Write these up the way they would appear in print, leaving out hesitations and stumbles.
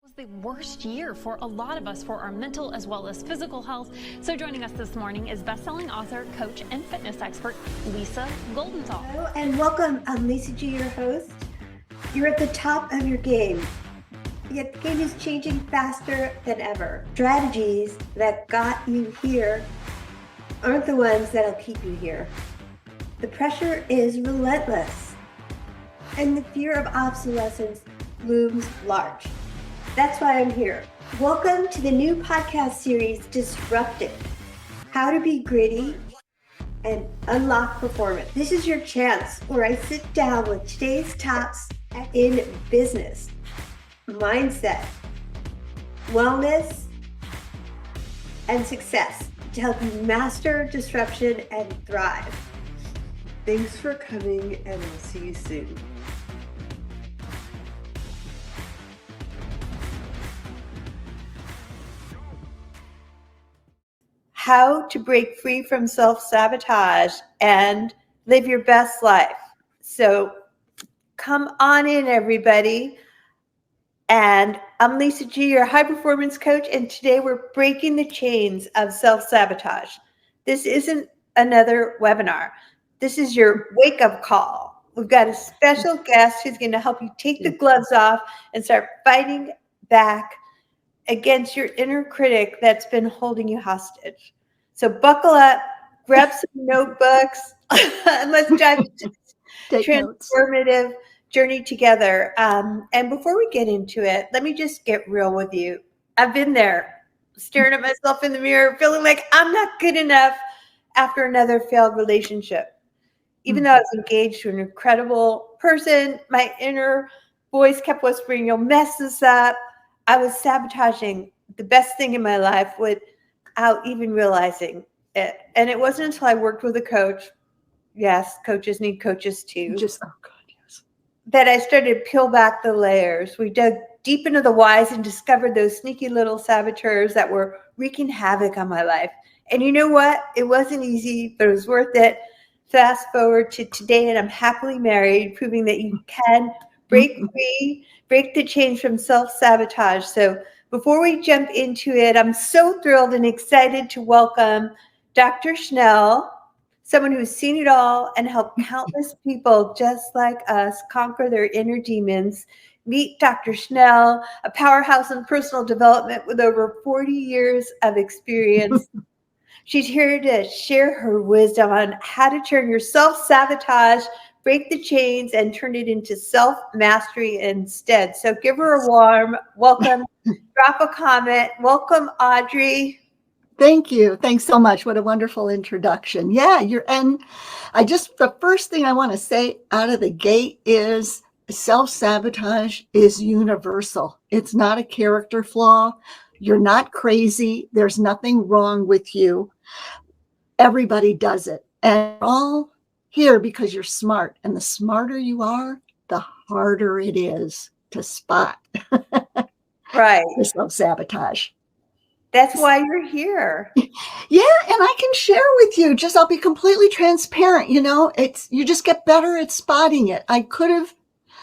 Was the worst year for a lot of us for our mental as well as physical health. So joining us this morning is best-selling author, coach, and fitness expert Lisa Goldenthal. Hello and welcome. I'm Lisa G, your host. You're at the top of your game, yet the game is changing faster than ever. Strategies that got you here aren't the ones that'll keep you here. The pressure is relentless, and the fear of obsolescence looms large. That's why I'm here. Welcome to the new podcast series, Disrupted: How to Be Gritty and Unlock Performance. This is your chance where I sit down with today's tops in business, mindset, wellness, and success to help you master disruption and thrive. Thanks for coming, and I'll see you soon. How to break free from self-sabotage and live your best life. So come on in, everybody. And I'm Lisa G, your high-performance coach, and today we're breaking the chains of self-sabotage. This isn't another webinar. This is your wake-up call. We've got a special guest who's going to help you take the gloves off and start fighting back against your inner critic that's been holding you hostage. So buckle up, grab some notebooks, and let's dive into this transformative journey together. And before we get into it, let me just get real with you. I've been there, staring at myself in the mirror, feeling like I'm not good enough after another failed relationship. Even though I was engaged to an incredible person, my inner voice kept whispering, "You'll mess this up." I was sabotaging the best thing in my life without even realizing it. And it wasn't until I worked with a coach, yes, coaches need coaches too, that I started to peel back the layers. We dug deep into the whys and discovered those sneaky little saboteurs that were wreaking havoc on my life. And you know what? It wasn't easy, but it was worth it. Fast forward to today, and I'm happily married, proving that you can break free, break the chains from self-sabotage. So before we jump into it, I'm so thrilled and excited to welcome Dr. Schnell, someone who's seen it all and helped countless people just like us conquer their inner demons. Meet Dr. Schnell, a powerhouse in personal development with over 40 years of experience. She's here to share her wisdom on how to turn your self-sabotage, break the chains, and turn it into self-mastery instead. So give her a warm welcome. Drop a comment. Welcome, Audrey. Thank you. Thanks so much. What a wonderful introduction. Yeah, the first thing I want to say out of the gate is self-sabotage is universal. It's not a character flaw. You're not crazy. There's nothing wrong with you. Everybody does it. And we're all here because you're smart. And the smarter you are, the harder it is to spot. Right. The self-sabotage. That's why you're here. Yeah, and I can share with you, I'll be completely transparent, you just get better at spotting it.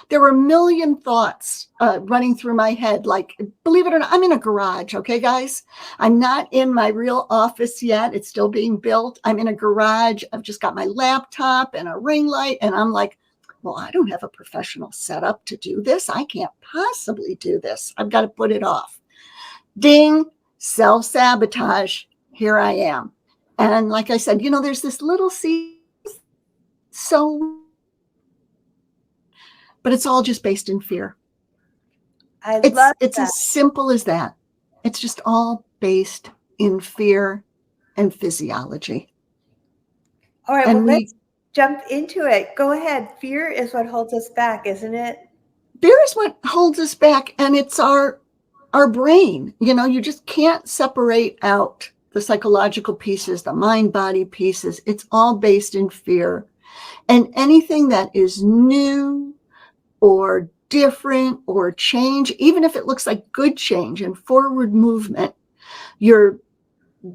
There were a million thoughts running through my head, like, believe it or not, I'm in a garage, okay, guys? I'm not in my real office yet. It's still being built. I'm in a garage. I've just got my laptop and a ring light, and I'm like, well, I don't have a professional setup to do this. I can't possibly do this. I've got to put it off. Ding. Self-sabotage, here I am. And like I said, there's this little seed, but it's all just based in fear. It's as simple as that. It's just all based in fear and physiology. All right, let's jump into it. Go ahead. Fear is what holds us back, isn't it? Fear is what holds us back, and it's our brain. You just can't separate out the psychological pieces, the mind-body pieces. It's all based in fear. And anything that is new or different or change, even if it looks like good change and forward movement, your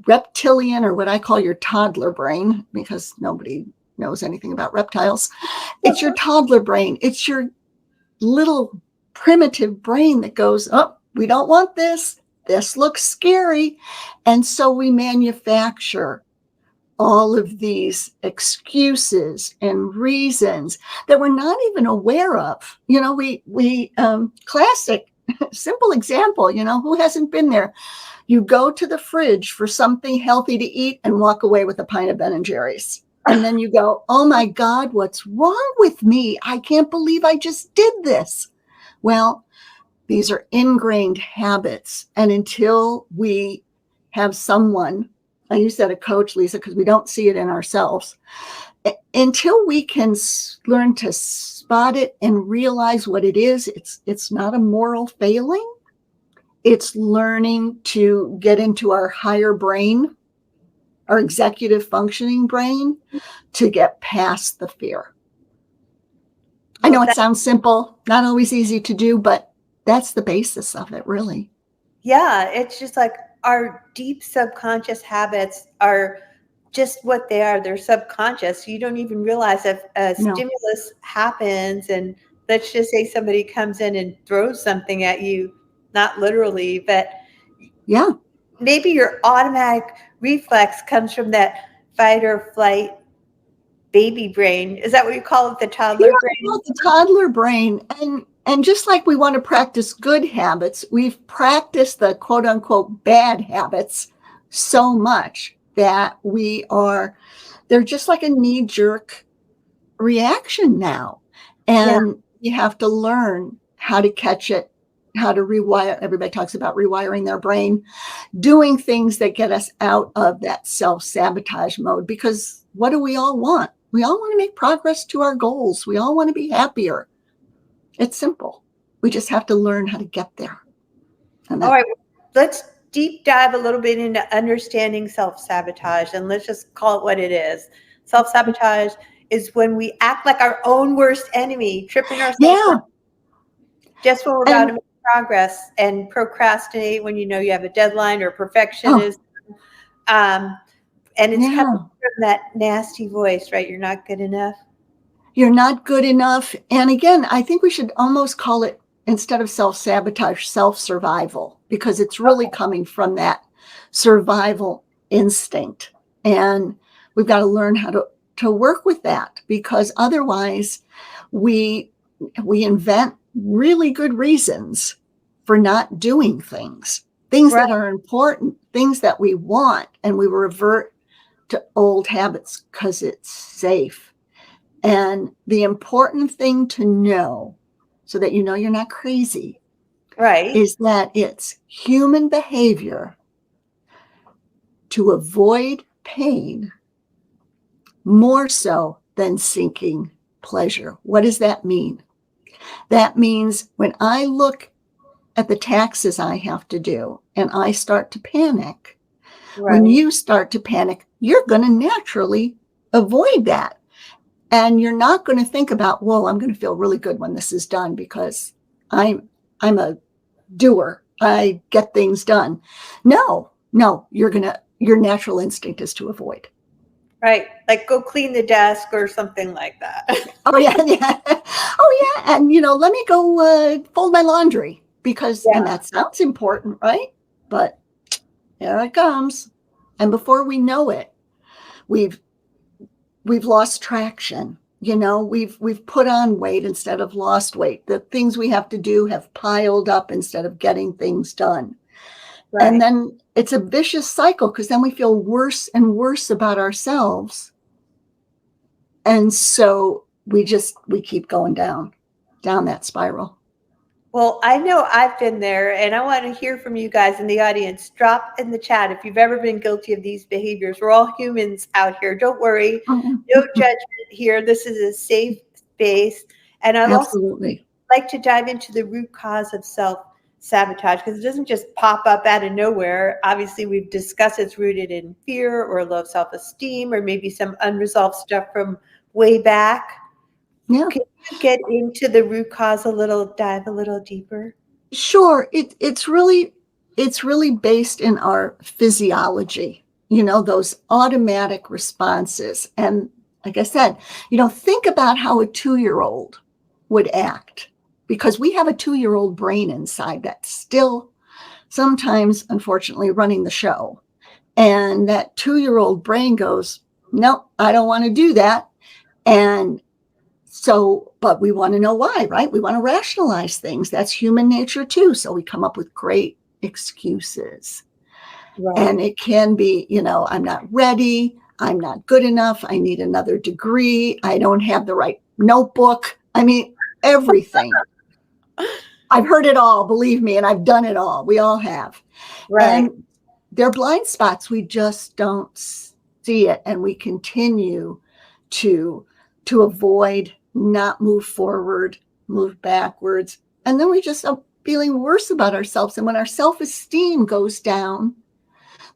reptilian, or what I call your toddler brain, because nobody knows anything about reptiles, it's your toddler brain. It's your little primitive brain that goes, oh, we don't want this. This looks scary. And so we manufacture all of these excuses and reasons that we're not even aware of. You know, we classic, simple example, you know, who hasn't been there? You go to the fridge for something healthy to eat and walk away with a pint of Ben & Jerry's. And then you go, oh my God, what's wrong with me? I can't believe I just did this. Well, these are ingrained habits. And until we have someone, I use that a coach, Lisa, because we don't see it in ourselves. Until we can learn to spot it and realize what it is, it's not a moral failing. It's learning to get into our higher brain, our executive functioning brain, to get past the fear. I know it sounds simple, not always easy to do, but that's the basis of it, really. Yeah, it's just like our deep subconscious habits are just what they are. They're subconscious. You don't even realize if a stimulus happens, and let's just say somebody comes in and throws something at you, not literally, but yeah, maybe your automatic reflex comes from that fight or flight baby brain. Is that what you call it? The toddler brain? The toddler brain. And just like we want to practice good habits, we've practiced the quote unquote bad habits so much that they're just like a knee-jerk reaction now. And you have to learn how to catch it, how to rewire. Everybody talks about rewiring their brain, doing things that get us out of that self-sabotage mode. Because what do we all want? We all want to make progress to our goals. We all want to be happier. It's simple. We just have to learn how to get there. All right, let's deep dive a little bit into understanding self-sabotage, and let's just call it what it is. Self-sabotage is when we act like our own worst enemy, tripping ourselves up just when we're about to make progress, and procrastinate when you know you have a deadline, or perfectionism. And it's coming from that nasty voice, right? You're not good enough. You're not good enough. And again, I think we should almost call it, instead of self-sabotage, self-survival, because it's really coming from that survival instinct. And we've got to learn how to work with that, because otherwise we invent really good reasons for not doing things that are important, things that we want, and we revert to old habits because it's safe. And the important thing to know, so that you know you're not crazy, is that it's human behavior to avoid pain more so than seeking pleasure. What does that mean? That means when I look at the taxes I have to do and I start to panic, when you start to panic, you're going to naturally avoid that. And you're not going to think about, well, I'm going to feel really good when this is done because I'm a doer. I get things done. No, your natural instinct is to avoid. Right. Like go clean the desk or something like that. Oh yeah. And let me go fold my laundry because, and that sounds important, right? But here it comes. And before we know it, we've lost traction. We've put on weight instead of lost weight. The things we have to do have piled up instead of getting things done. Right. And then it's a vicious cycle, because then we feel worse and worse about ourselves. And so we keep going down that spiral. Well, I know I've been there, and I want to hear from you guys in the audience. Drop in the chat if you've ever been guilty of these behaviors. We're all humans out here. Don't worry. No judgment here. This is a safe space. And I'd also like to dive into the root cause of self-sabotage, because it doesn't just pop up out of nowhere. Obviously, we've discussed it's rooted in fear or low self-esteem, or maybe some unresolved stuff from way back. Yeah. Can you get into the root cause dive a little deeper? Sure. It's really based in our physiology, those automatic responses. And like I said, think about how a 2-year-old would act because we have a 2-year-old brain inside that's still sometimes, unfortunately, running the show. And that 2-year-old brain goes, no, I don't want to do that. And so, but we want to know why, right? We want to rationalize things. That's human nature too. So we come up with great excuses. Right. And it can be, I'm not ready. I'm not good enough. I need another degree. I don't have the right notebook. I mean, everything. I've heard it all, believe me, and I've done it all. We all have. Right. And they're blind spots. We just don't see it. And we continue to avoid, not move forward, move backwards. And then we just are feeling worse about ourselves. And when our self-esteem goes down,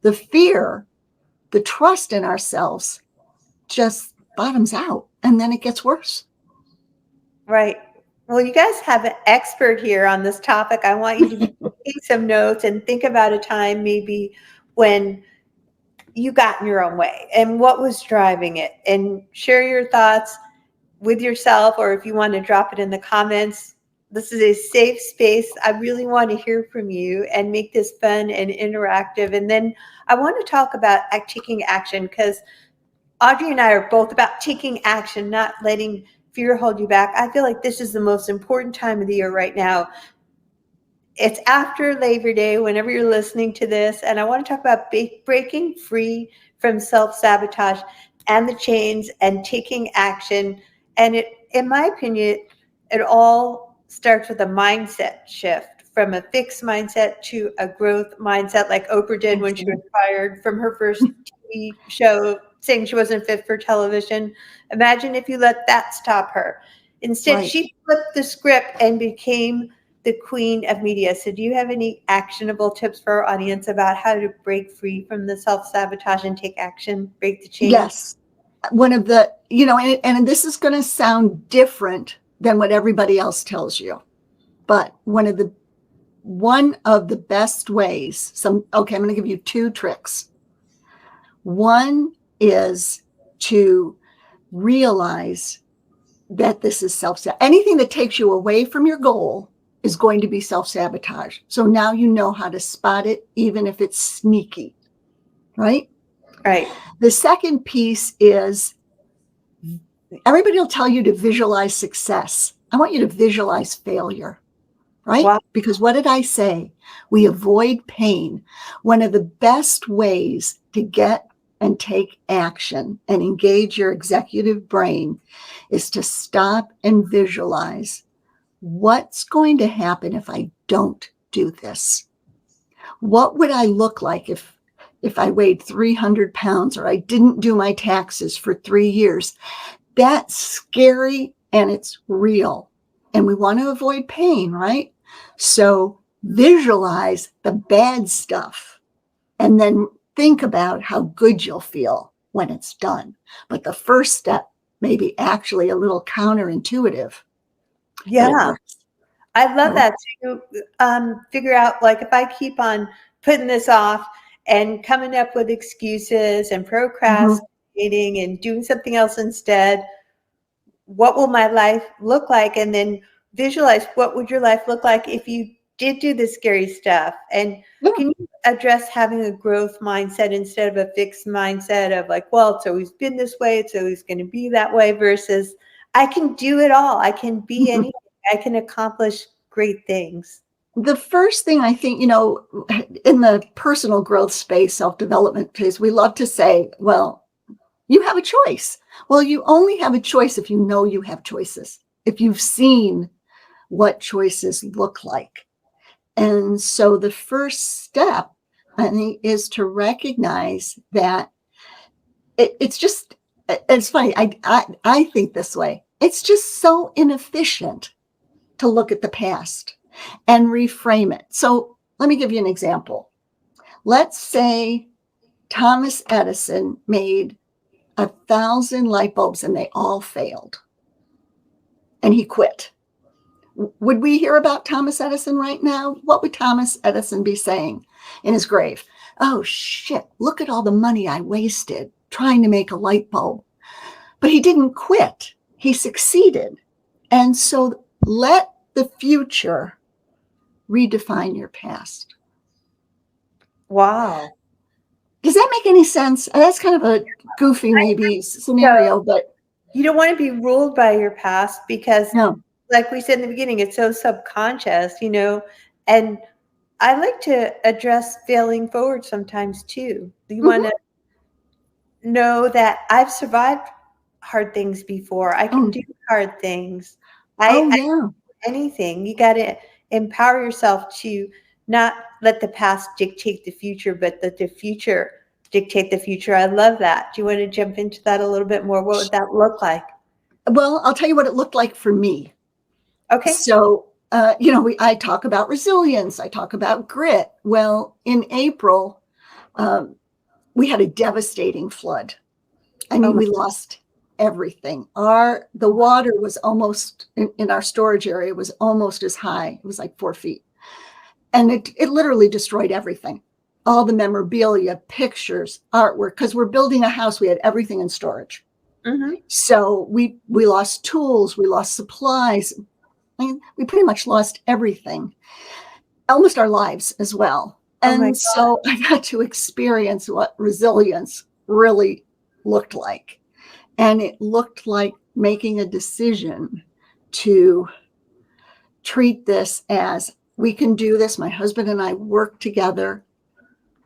the fear, the trust in ourselves just bottoms out. And then it gets worse. Right. Well, you guys have an expert here on this topic. I want you to be taking some notes and think about a time maybe when you got in your own way and what was driving it, and share your thoughts with yourself, or if you want to drop it in the comments. This is a safe space. I really want to hear from you and make this fun and interactive. And then I want to talk about taking action, because Audrey and I are both about taking action, not letting fear hold you back. I feel like this is the most important time of the year right now. It's after Labor Day, whenever you're listening to this. And I want to talk about breaking free from self-sabotage and the chains and taking action. And it, in my opinion, it all starts with a mindset shift, from a fixed mindset to a growth mindset, like Oprah did when she was fired from her first TV show, saying she wasn't fit for television. Imagine if you let that stop her. Instead, Right. She flipped the script and became the queen of media. So do you have any actionable tips for our audience about how to break free from the self-sabotage and take action, break the chain? Yes. One of the, and this is going to sound different than what everybody else tells you, but one of the best ways, I'm going to give you 2 tricks. One is to realize that this is anything that takes you away from your goal is going to be self-sabotage. So now you know how to spot it, even if it's sneaky, right? Right. The second piece is, everybody will tell you to visualize success. I want you to visualize failure, right? Wow. Because what did I say? We avoid pain. One of the best ways to get and take action and engage your executive brain is to stop and visualize, what's going to happen if I don't do this? What would I look like if I weighed 300 pounds, or I didn't do my taxes for 3 years? That's scary and it's real. And we want to avoid pain, right? So visualize the bad stuff and then think about how good you'll feel when it's done. But the first step may be actually a little counterintuitive. Yeah. I love that too. Figure out, like, if I keep on putting this off and coming up with excuses and procrastinating and doing something else instead, what will my life look like? And then visualize, what would your life look like if you did do the scary stuff? And can you address having a growth mindset instead of a fixed mindset of like, well, it's always been this way, it's always going to be that way, versus I can do it all. I can be anything. I can accomplish great things. The first thing I think, in the personal growth space, self-development phase, we love to say, well, you have a choice. Well, you only have a choice if you know you have choices, if you've seen what choices look like. And so the first step, I think, is to recognize that it's funny. I think this way. It's just so inefficient to look at the past and reframe it. So let me give you an example. Let's say Thomas Edison made 1,000 light bulbs and they all failed. And he quit. Would we hear about Thomas Edison right now? What would Thomas Edison be saying in his grave? Oh, shit, look at all the money I wasted trying to make a light bulb. But he didn't quit. He succeeded. And so let the future, redefine your past. Wow. Does that make any sense? That's kind of a goofy maybe scenario, but You don't want to be ruled by your past because, no. like we said in the beginning, it's so subconscious, and I like to address failing forward sometimes too. You want to know that I've survived hard things before. I can do hard things. I Yeah. anything. You got to empower yourself to not let the past dictate the future, but let the future dictate the future. I love that. Do you want to jump into that a little bit more? What would that look like? Well, I'll tell you what it looked like for me. Okay. So, I talk about resilience. I talk about grit. Well, in April, we had a devastating flood. I mean, we lost everything. The water was almost in our storage area was almost as high. It was like 4 feet. And it literally destroyed everything. All the memorabilia, pictures, artwork, because we're building a house. We had everything in storage. Mm-hmm. So we lost tools, we lost supplies. I mean, we pretty much lost everything, almost our lives as well. And so I got to experience what resilience really looked like. And it looked like making a decision to treat this as we can do this. My husband and I work together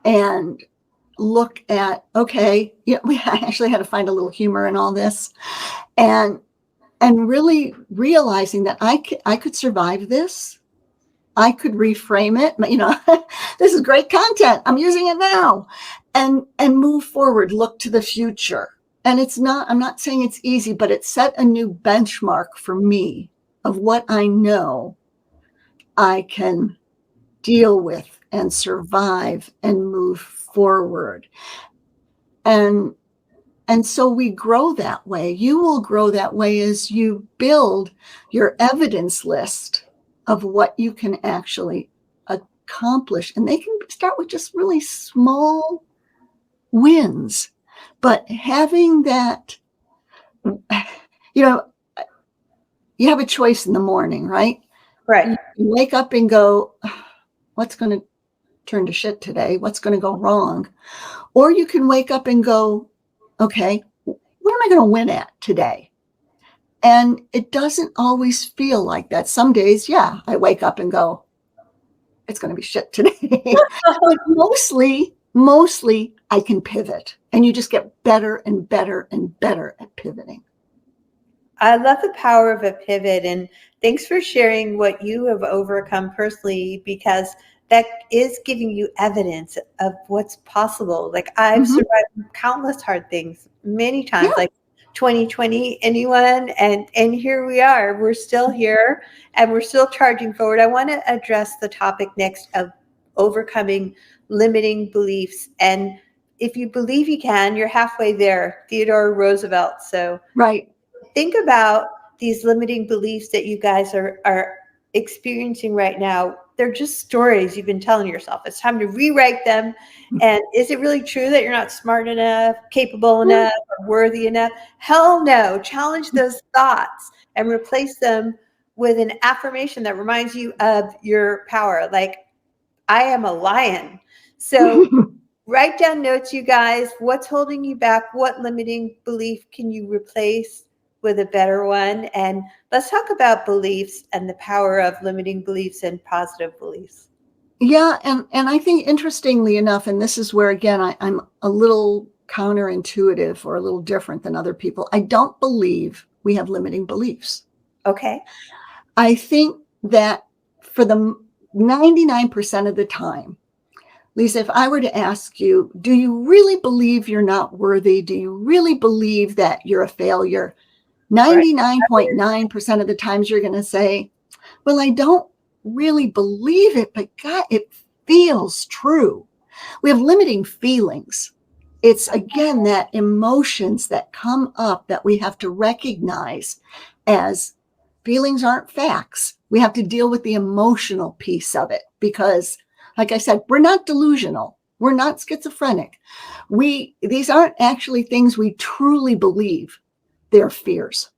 and look at, okay, we actually had to find a little humor in all this, and really realizing that I could survive this. I could reframe it. This is great content. I'm using it now, and move forward, look to the future. And I'm not saying it's easy, but it set a new benchmark for me of what I know I can deal with and survive and move forward. And so we grow that way. You will grow that way as you build your evidence list of what you can actually accomplish. And they can start with just really small wins. But having that, you have a choice in the morning, right? Right. You wake up and go, what's going to turn to shit today? What's going to go wrong? Or you can wake up and go, okay, what am I going to win at today? And it doesn't always feel like that. Some days, yeah, I wake up and go, it's going to be shit today. But mostly I can pivot, and you just get better and better and better at pivoting. I love the power of a pivot, and thanks for sharing what you have overcome personally, because that is giving you evidence of what's possible. Like I've survived countless hard things many times, like 2020, anyone, and here we are. We're still here and we're still charging forward. I want to address the topic next of overcoming limiting beliefs. And if you believe you can, you're halfway there. Theodore Roosevelt. So right. Think about these limiting beliefs that you guys are experiencing right now. They're just stories you've been telling yourself. It's time to rewrite them. And is it really true that you're not smart enough, capable enough, or worthy enough? Hell no. Challenge those thoughts and replace them with an affirmation that reminds you of your power. Like, I am a lion. So write down notes, you guys. What's holding you back? What limiting belief can you replace with a better one? And let's talk about beliefs and the power of limiting beliefs and positive beliefs. Yeah. And I think, interestingly enough, and this is where, again, I'm a little counterintuitive or a little different than other people. I don't believe we have limiting beliefs. Okay. I think that for the 99% of the time, Lisa, if I were to ask you, do you really believe you're not worthy? Do you really believe that you're a failure? 99.9% of the times you're going to say, well, I don't really believe it, but God, it feels true. We have limiting feelings. It's, again, that emotions that come up that we have to recognize as feelings aren't facts. We have to deal with the emotional piece of it because, like I said, we're not delusional. We're not schizophrenic. These aren't actually things we truly believe. They're fears.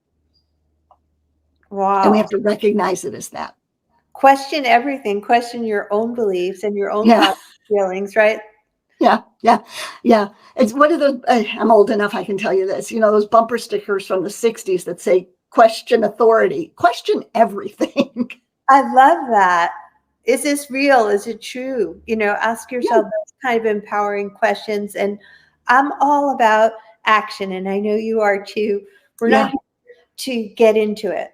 Wow. And we have to recognize it as that. question everything, question your own beliefs and your own Yeah. thoughts and feelings, right? Yeah. It's one of the, I'm old enough, I can tell you this, those bumper stickers from the 60s that say, question authority, question everything. I love that. Is this real? Is it true? Ask yourself those kind of empowering questions. And I'm all about action, and I know you are too. We're not here to get into it,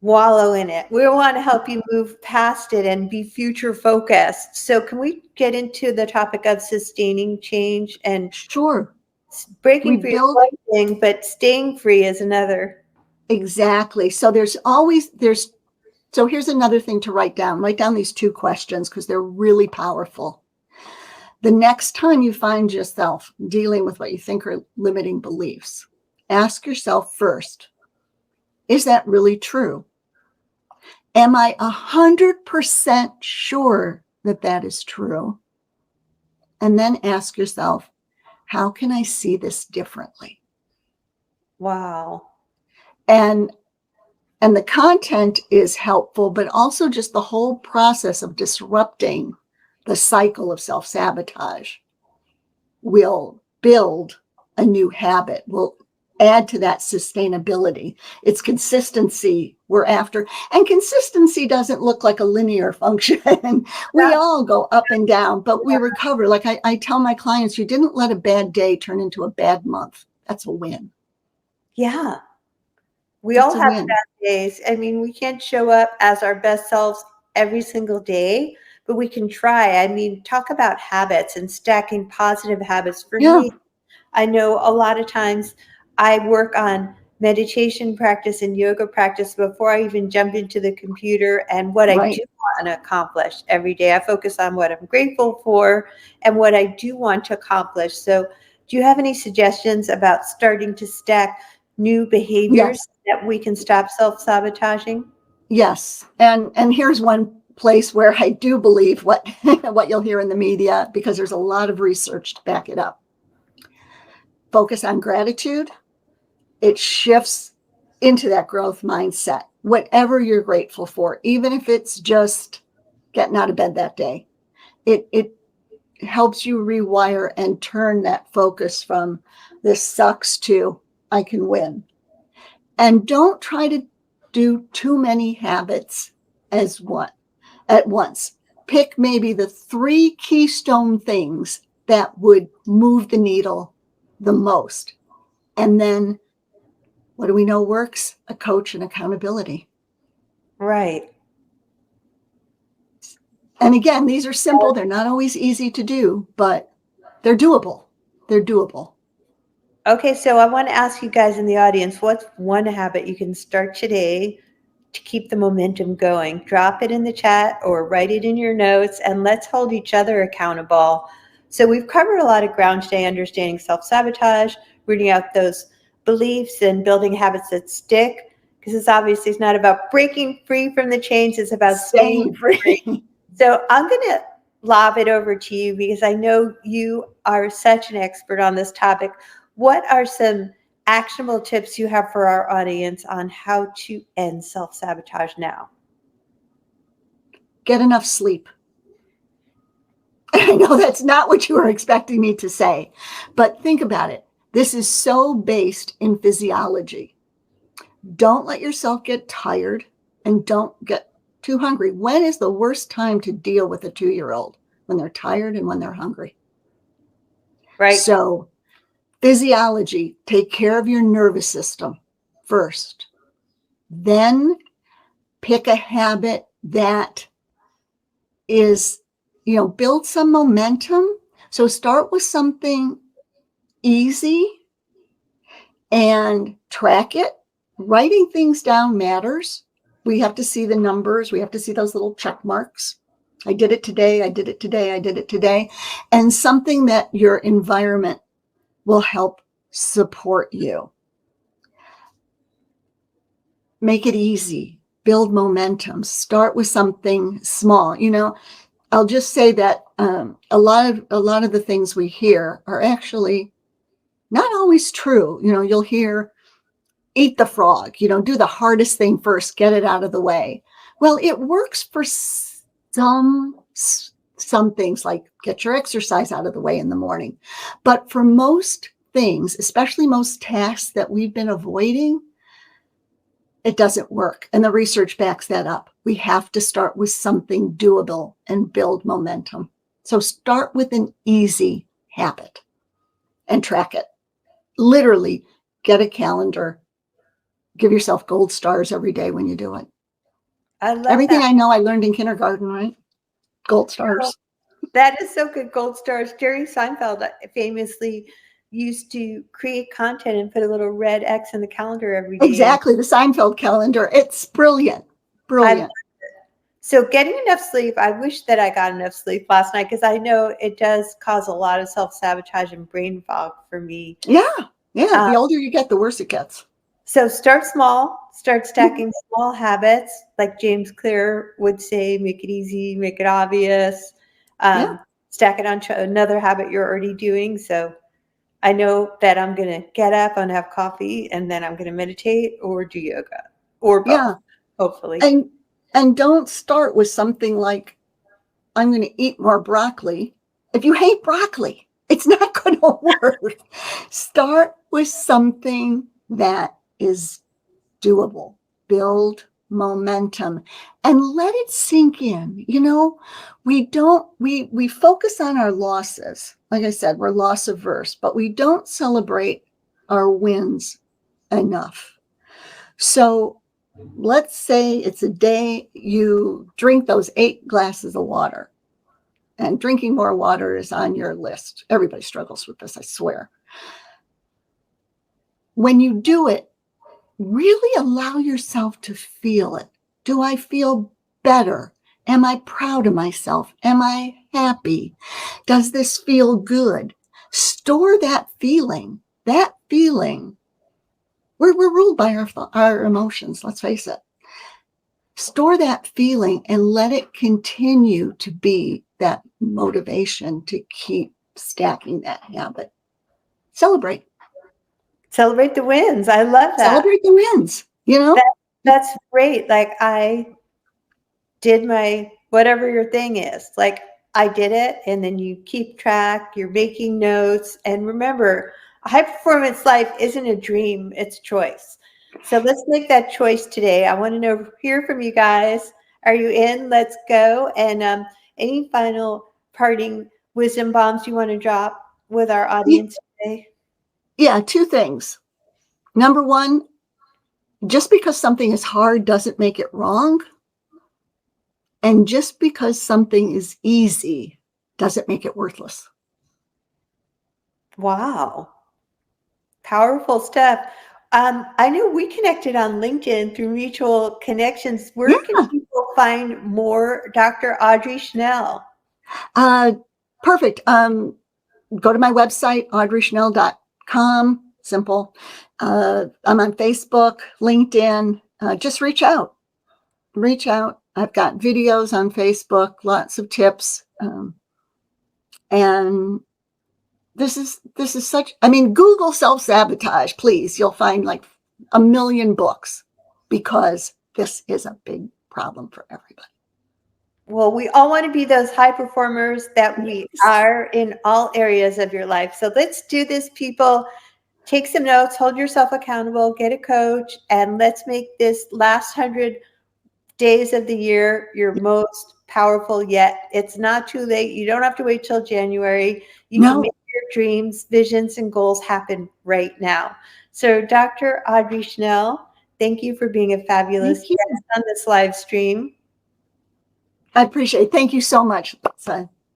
wallow in it. We want to help you move past it and be future focused. So can we get into the topic of sustaining change? And Sure. breaking free is one thing, but staying free is another. Exactly. So so here's another thing to write down. Write down these 2 questions because they're really powerful. The next time you find yourself dealing with what you think are limiting beliefs, ask yourself first, is that really true? Am I 100% sure that that is true? And then ask yourself, how can I see this differently? Wow. And the content is helpful, but also just the whole process of disrupting the cycle of self-sabotage will build a new habit, will add to that sustainability. It's consistency we're after. And consistency doesn't look like a linear function. We all go up and down, but we recover. Like I tell my clients, you didn't let a bad day turn into a bad month. That's a win. Yeah. We all have bad days. I mean, we can't show up as our best selves every single day, but we can try. I mean, talk about habits and stacking positive habits. For me, I know a lot of times I work on meditation practice and yoga practice before I even jump into the computer and what I do want to accomplish every day. I focus on what I'm grateful for and what I do want to accomplish. So do you have any suggestions about starting to stack new behaviors that we can stop self-sabotaging? Yes. And here's one place where I do believe what you'll hear in the media, because there's a lot of research to back it up. Focus on gratitude. It shifts into that growth mindset. Whatever you're grateful for, even if it's just getting out of bed that day, it helps you rewire and turn that focus from this sucks to I can win. And don't try to do too many habits at once. Pick maybe the 3 keystone things that would move the needle the most. And then what do we know works? A coach and accountability. Right. And again, these are simple. They're not always easy to do, but they're doable. They're doable. Okay, so I want to ask you guys in the audience, what's one habit you can start today to keep the momentum going? Drop it in the chat or write it in your notes, and let's hold each other accountable. So we've covered a lot of ground today, understanding self-sabotage, rooting out those beliefs and building habits that stick, because it's not about breaking free from the chains, it's about staying free. So I'm going to lob it over to you because I know you are such an expert on this topic. What are some actionable tips you have for our audience on how to end self-sabotage now? Get enough sleep. I know that's not what you were expecting me to say, but think about it. This is so based in physiology. Don't let yourself get tired and don't get too hungry. When is the worst time to deal with a 2-year-old? When they're tired and when they're hungry. Right. So physiology, take care of your nervous system first. Then pick a habit that is, build some momentum. So start with something easy and track it. Writing things down matters. We have to see the numbers. We have to see those little check marks. I did it today. I did it today. I did it today. And something that your environment will help support you. Make it easy. Build momentum. Start with something small. I'll just say that a lot of the things we hear are actually not always true. You'll hear, eat the frog, do the hardest thing first, get it out of the way. Well, it works for some things, like get your exercise out of the way in the morning. But for most things, especially most tasks that we've been avoiding, it doesn't work. And the research backs that up. We have to start with something doable and build momentum. So start with an easy habit and track it. Literally get a calendar. Give yourself gold stars every day when you do it. I love Everything that. I know I learned in kindergarten, right? Gold stars. That is so good. Gold stars. Jerry Seinfeld famously used to create content and put a little red X in the calendar every day. Exactly. The Seinfeld calendar. It's brilliant. Brilliant. So getting enough sleep, I wish that I got enough sleep last night, because I know it does cause a lot of self-sabotage and brain fog for me. Yeah. The older you get, the worse it gets. So start small, start stacking small habits. Like James Clear would say, make it easy, make it obvious. Stack it onto another habit you're already doing. So I know that I'm going to get up and have coffee, and then I'm going to meditate or do yoga, or both, hopefully. And don't start with something like, I'm going to eat more broccoli. If you hate broccoli, it's not going to work. Start with something that is doable. Build momentum and let it sink in. You know, we focus on our losses. Like I said, we're loss averse, but we don't celebrate our wins enough. So let's say it's a day you drink those 8 glasses of water, and drinking more water is on your list. Everybody struggles with this, I swear. When you do it, really allow yourself to feel it. Do I feel better? Am I proud of myself? Am I happy? Does this feel good? Store that feeling. That feeling. We're ruled by our emotions, let's face it. Store that feeling and let it continue to be that motivation to keep stacking that habit. Celebrate. Celebrate the wins. I love that. Celebrate the wins. You know? That's great. Like, I did my, whatever your thing is, like, I did it, and then you keep track, you're making notes. And remember, a high performance life isn't a dream, it's choice. So let's make that choice today. I want to hear from you guys. Are you in? Let's go. And any final parting wisdom bombs you want to drop with our audience today? Yeah, 2 things. Number 1, just because something is hard doesn't make it wrong. And just because something is easy doesn't make it worthless. Wow. Powerful stuff. I know we connected on LinkedIn through mutual connections. Where can people find more Dr. Audrey Schnell? Perfect. Go to my website, audreyschnell.com. Simple. I'm on Facebook, LinkedIn. Just reach out. Reach out. I've got videos on Facebook, lots of tips. And this is such, I mean, Google self-sabotage, please. You'll find like a million books, because this is a big problem for everybody. Well, we all want to be those high performers that we are in all areas of your life. So let's do this, people. Take some notes, hold yourself accountable, get a coach, and let's make this last 100 days of the year your most powerful yet. It's not too late. You don't have to wait till January. You can make your dreams, visions, and goals happen right now. So Dr. Audrey Schnell, thank you for being a fabulous guest on this live stream. I appreciate it. Thank you so much.